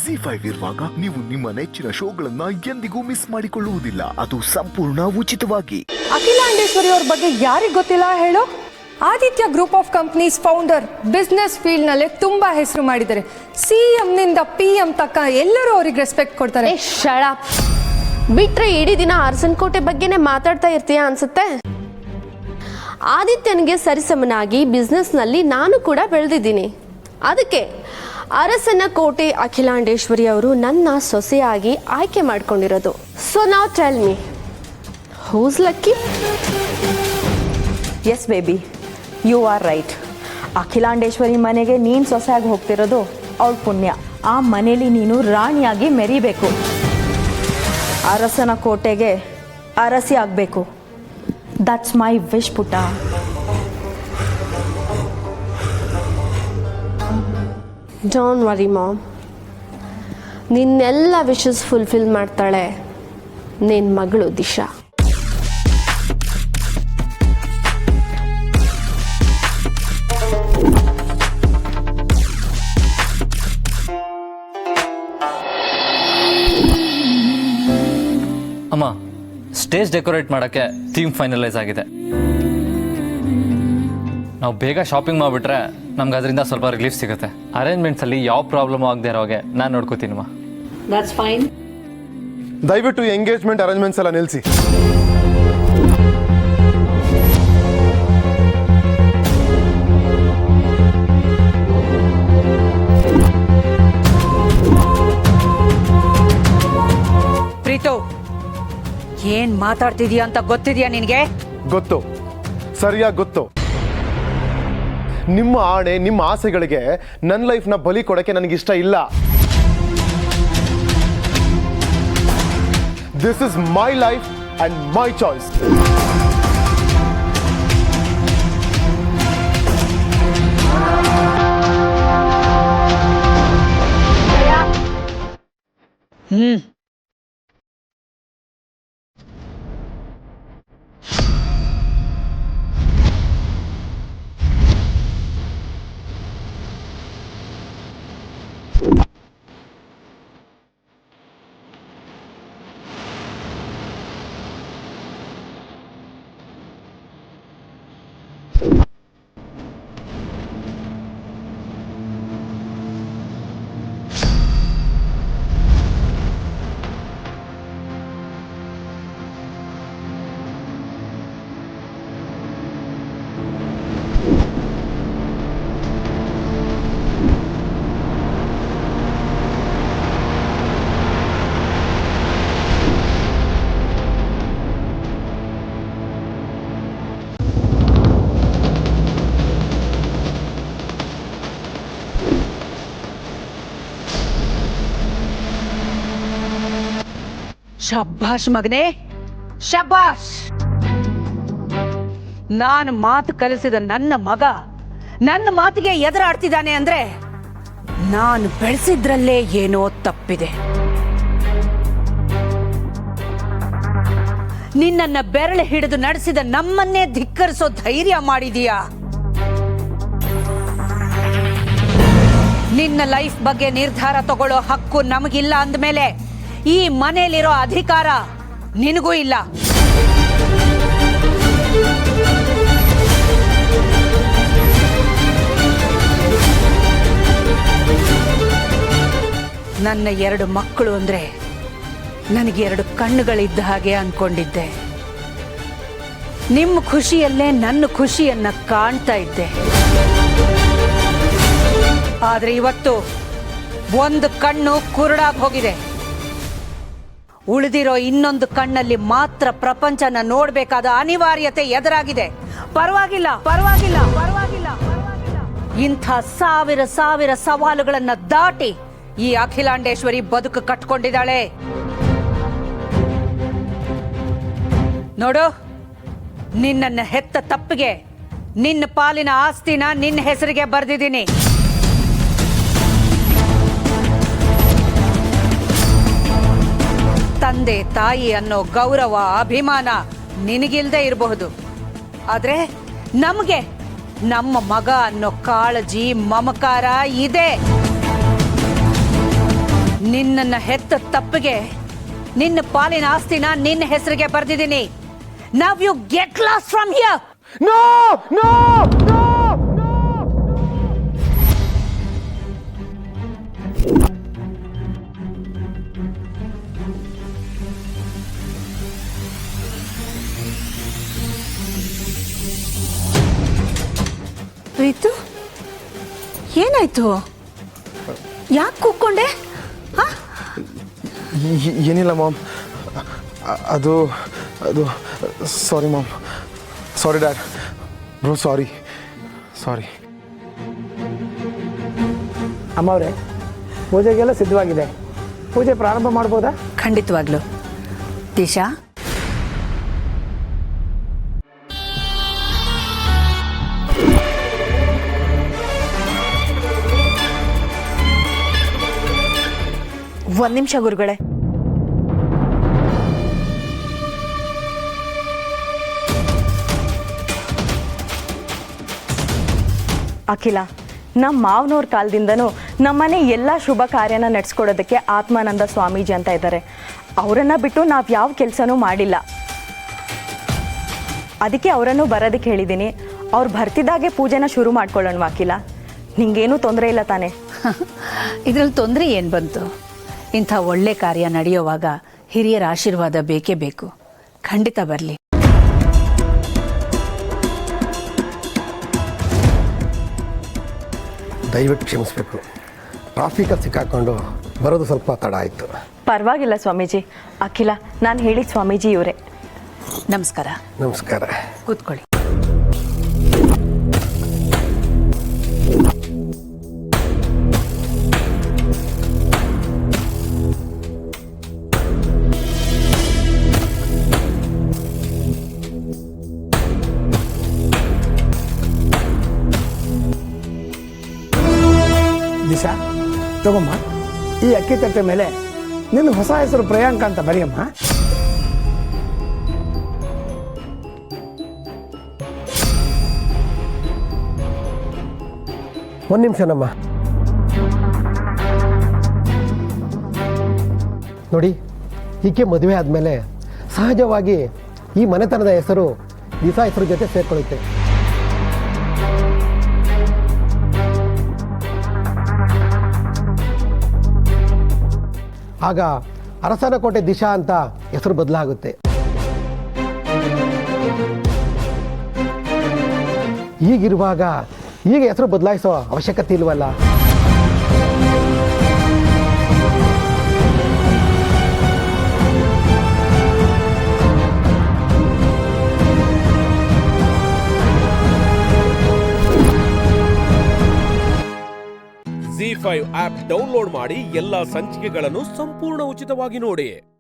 ZEE5 ಇರುವಾಗ ನೀವು ನಿಮ್ಮ ನೆಚ್ಚಿನ ಶೋಗಳನ್ನ ಎಂದಿಗೂ ಮಿಸ್ ಮಾಡಿಕೊಳ್ಳುವುದಿಲ್ಲ. ಅದು ಸಂಪೂರ್ಣ ಉಚಿತವಾಗಿ. ಅಖಿಲಾಂಡೇಶ್ವರಿ ಅವ್ರ ಬಗ್ಗೆ ಯಾರಿಗ್ ಗೊತ್ತಿಲ್ಲ ಹೇಳು? Aditya group of companies founder, business field ನಲ್ಲಿ ತುಂಬಾ ಹೆಸರು ಮಾಡಿದ್ದಾರೆ. CM ನಿಂದ PM ತಕ್ಕ ಎಲ್ಲರೂ ಅವ್ರಿಗೆ ರೆಸ್ಪೆಕ್ಟ್ ಕೊಡ್ತಾರೆ. ಶಳಪ್ ಬಿಟ್ರೆ ಇಡೀ ದಿನ ಅರಸನಕೋಟೆ ಬಗ್ಗೆನೇ ಮಾತಾಡ್ತಾ ಇರ್ತೀಯ ಅನ್ಸುತ್ತೆ. ಆದಿತ್ಯನಿಗೆ ಸರಿಸಮನಾಗಿ ಬಿಸ್ನೆಸ್ನಲ್ಲಿ ನಾನು ಕೂಡ ಬೆಳೆದಿದ್ದೀನಿ. ಅದಕ್ಕೆ ಅರಸನಕೋಟೆ ಅಖಿಲಾಂಡೇಶ್ವರಿ ಅವರು ನನ್ನ ಸೊಸೆಯಾಗಿ ಆಯ್ಕೆ ಮಾಡ್ಕೊಂಡಿರೋದು. So now tell me, who's lucky? Yes baby, you are right. Akhilandeshwari ಮನೆಗೆ ನೀನು ಸೊಸೆಯಾಗಿ ಹೋಗ್ತಿರೋದು ಅವಳ ಪುಣ್ಯ. ಆ ಮನೇಲಿ ನೀನು ರಾಣಿಯಾಗಿ ಮೆರಿಬೇಕು. ಅರಸನ ಕೋಟೆಗೆ ಅರಸಿ ಆಗಬೇಕು. ದಟ್ಸ್ ಮೈ ವಿಶ್ ಪುಟ್ಟ. ಡೋಂಟ್ ವರಿ ಮಾಮ್, ನಿನ್ನೆಲ್ಲ ವಿಶಸ್ ಫುಲ್ಫಿಲ್ ಮಾಡ್ತಾಳೆ ನಿನ್ನ ಮಗಳು ದಿಶಾ. ಅಮ್ಮ, ಸ್ಟೇಜ್ ಡೆಕೋರೇಟ್ ಮಾಡೋಕ್ಕೆ ಥೀಮ್ ಫೈನಲೈಸ್ ಆಗಿದೆ. ನಾವು ಬೇಗ ಶಾಪಿಂಗ್ ಮಾಡಿಬಿಟ್ರೆ ನಮ್ಗೆ ಅದರಿಂದ ಸ್ವಲ್ಪ ರಿಲೀಫ್ ಸಿಗುತ್ತೆ. ಅರೇಂಜ್ಮೆಂಟ್ಸಲ್ಲಿ ಯಾವ ಪ್ರಾಬ್ಲಮ್ ಆಗದೆ ಇರೋಗೆ ನಾನು ನೋಡ್ಕೋತೀನಮ್ಮ. That's fine. ದಯವಿಟ್ಟು ಎಂಗೇಜ್ಮೆಂಟ್ ಅರೇಂಜ್ಮೆಂಟ್ಸ್ ಎಲ್ಲ ನಿಲ್ಲಿಸಿ. ಪ್ರೀತು, ಏನ್ ಮಾತಾಡ್ತಿದ್ಯಾ ಅಂತ ಗೊತ್ತಿದ್ಯಾ ನಿನಗೆ? ಗೊತ್ತು, ಸರಿಯಾಗಿ ಗೊತ್ತು. ನಿಮ್ಮ ಆಣೆ, ನಿಮ್ಮ ಆಸೆಗಳಿಗೆ ನನ್ನ ಲೈಫ್ನ ಬಲಿ ಕೊಡಕ್ಕೆ ನನಗಿಷ್ಟ ಇಲ್ಲ. This is my life and my choice. ಶಬ್ಬಾಷ್ ಮಗನೇ, ಶಬ್ಬಾಷ್. ನಾನು ಮಾತು ಕಲಿಸಿದ ನನ್ನ ಮಗ ನನ್ನ ಮಾತಿಗೆ ಎದುರಾಡ್ತಿದ್ದಾನೆ ಅಂದ್ರೆ ನಾನು ಬೆಳೆಸಿದ್ರಲ್ಲೇ ಏನೋ ತಪ್ಪಿದೆ. ನಿನ್ನನ್ನ ಬೆರಳು ಹಿಡಿದು ನಡೆಸಿದ ನಮ್ಮನ್ನೇ ಧಿಕ್ಕರಿಸೋ ಧೈರ್ಯ ಮಾಡಿದೀಯಾ? ನಿನ್ನ ಲೈಫ್ ಬಗ್ಗೆ ನಿರ್ಧಾರ ತಗೊಳ್ಳೋ ಹಕ್ಕು ನಮಗಿಲ್ಲ ಅಂದಮೇಲೆ ಈ ಮನೆಯಲ್ಲಿರೋ ಅಧಿಕಾರ ನಿನಗೂ ಇಲ್ಲ. ನನ್ನ 2 ಮಕ್ಕಳು ಅಂದ್ರೆ ನನಗೆ 2 ಕಣ್ಣುಗಳಿದ್ದ ಹಾಗೆ ಅನ್ಕೊಂಡಿದ್ದೆ. ನಿಮ್ಮ ಖುಷಿಯಲ್ಲೇ ನನ್ನ ಖುಷಿಯನ್ನ ಕಾಣ್ತಾ ಇದ್ದೆ. ಆದ್ರೆ ಇವತ್ತು ಒಂದು ಕಣ್ಣು ಕುರುಡಾಗಿ ಹೋಗಿದೆ. ಉಳಿದಿರೋ ಇನ್ನೊಂದು ಕಣ್ಣಲ್ಲಿ ಮಾತ್ರ ಪ್ರಪಂಚನ ನೋಡ್ಬೇಕಾದ ಅನಿವಾರ್ಯತೆ ಎದುರಾಗಿದೆ. ಪರವಾಗಿಲ್ಲ, ಪರವಾಗಿಲ್ಲ, ಪರವಾಗಿಲ್ಲ, ಪರವಾಗಿಲ್ಲ. ಇಂಥ ಸಾವಿರ ಸವಾಲುಗಳನ್ನ ದಾಟಿ ಈ ಅಖಿಲಾಂಡೇಶ್ವರಿ ಬದುಕು ಕಟ್ಕೊಂಡಿದ್ದಾಳೆ. ನೋಡು, ನಿನ್ನನ್ನ ಹೆತ್ತ ತಪ್ಪಿಗೆ ನಿನ್ನ ಪಾಲಿನ ಆಸ್ತಿನ ನಿನ್ನ ಹೆಸರಿಗೆ ಬರೆದಿದ್ದೀನಿ. ತಂದೆ ತಾಯಿ ಅನ್ನೋ ಗೌರವ, ಅಭಿಮಾನ ನಿನಗಿಲ್ದೇ ಇರಬಹುದು. ಆದ್ರೆ ನಮಗೆ ನಮ್ಮ ಮಗ ಅನ್ನೋ ಕಾಳಜಿ, ಮಮಕಾರ ಇದೆ. ನಿನ್ನನ್ನ ಹೆತ್ತ ತಪ್ಪಿಗೆ ನಿನ್ನ ಪಾಲಿನ ಆಸ್ತಿನ ನಿನ್ನ ಹೆಸರಿಗೆ ಬರೆದಿದ್ದೀನಿ. Now you get lost from here. No no no Reethu, ಏನಾಯ್ತು? ಯಾಕೆ ಕೂತ್ಕೊಂಡೆ? ಏನಿಲ್ಲ ಮಾಮ್, ಅದು ಅದು sorry mom, sorry dad, bro sorry sorry. ಅಮ್ಮವ್ರೆ, ಪೂಜೆಗೆಲ್ಲ ಸಿದ್ಧವಾಗಿದೆ. ಪೂಜೆ ಪ್ರಾರಂಭ ಮಾಡ್ಬೋದಾ? ಖಂಡಿತವಾಗ್ಲು. ದಿಶಾ, ಒಂದು ನಿಮಿಷ ಗುರುಗಳೇ. ಅಖಿಲ, ನಮ್ಮ ಮಾವನವ್ರ ಕಾಲದಿಂದನೂ ನಮ್ಮನೆ ಎಲ್ಲ ಶುಭ ಕಾರ್ಯನ ನಡೆಸ್ಕೊಡೋದಕ್ಕೆ ಆತ್ಮಾನಂದ ಸ್ವಾಮೀಜಿ ಅಂತ ಇದ್ದಾರೆ. ಅವರನ್ನು ಬಿಟ್ಟು ನಾವು ಯಾವ ಕೆಲಸನೂ ಮಾಡಿಲ್ಲ. ಅದಕ್ಕೆ ಅವರನ್ನು ಬರೋದಕ್ಕೆ ಹೇಳಿದ್ದೀನಿ. ಅವ್ರು ಬರ್ತಿದ್ದಾಗೆ ಪೂಜೆನ ಶುರು ಮಾಡ್ಕೊಳ್ಳೋಣ. ಅಖಿಲ, ನಿಂಗೇನೂ ತೊಂದರೆ ಇಲ್ಲ ತಾನೆ? ಇದ್ರಲ್ಲಿ ತೊಂದರೆ ಏನು ಬಂತು? ಇಂಥ ಒಳ್ಳೆ ಕಾರ್ಯ ನಡೆಯುವಾಗ ಹಿರಿಯರ ಆಶೀರ್ವಾದ ಬೇಕೇ ಬೇಕು. ಖಂಡಿತ ಬರಲಿ. ದಯವಿಟ್ಟು ಕ್ಷಮಿಸಬೇಕು, ಟ್ರಾಫಿಕಲ್ಲಿ ಸಿಕ್ಕಾಕೊಂಡು ಬರೋದು ಸ್ವಲ್ಪ ತಡ ಆಯಿತು. ಪರವಾಗಿಲ್ಲ ಸ್ವಾಮೀಜಿ. ಅಖಿಲ, ನಾನು ಹೇಳಿದ ಸ್ವಾಮೀಜಿ ಇವರೇ. ನಮಸ್ಕಾರ. ನಮಸ್ಕಾರ. ಕೂತ್ಕೊಳ್ಳಿ. ದಿಶಾ, ತಗೊಮ್ಮ. ಈ ಅಕ್ಕಿ ತಟ್ಟೆ ಮೇಲೆ ನಿನ್ನ ಹೊಸ ಹೆಸರು ಪ್ರಿಯಾಂಕ ಅಂತ ಬರೆಯಮ್ಮ. ಒಂದು ನಿಮಿಷನಮ್ಮ. ನೋಡಿ, ಈಕೆ ಮದುವೆ ಆದಮೇಲೆ ಸಹಜವಾಗಿ ಈ ಮನೆತನದ ಹೆಸರು ದಿಶಾ ಹೆಸರು ಜೊತೆ ಸೇರ್ಕೊಳ್ಳುತ್ತೆ. ಆಗ ಅರಸನಕೋಟೆ ದಿಶಾ ಅಂತ ಹೆಸರು ಬದಲಾಗುತ್ತೆ. ಈಗಿರುವಾಗ ಈಗ ಹೆಸರು ಬದಲಾಯಿಸೋ ಅವಶ್ಯಕತೆ ಇಲ್ವಲ್ಲ. ZEE5 ಆಪ್ ಡೌನ್ಲೋಡ್ ಮಾಡಿ ಎಲ್ಲಾ ಸಂಚಿಕೆಗಳನ್ನು ಸಂಪೂರ್ಣ ಉಚಿತವಾಗಿ ನೋಡಿ.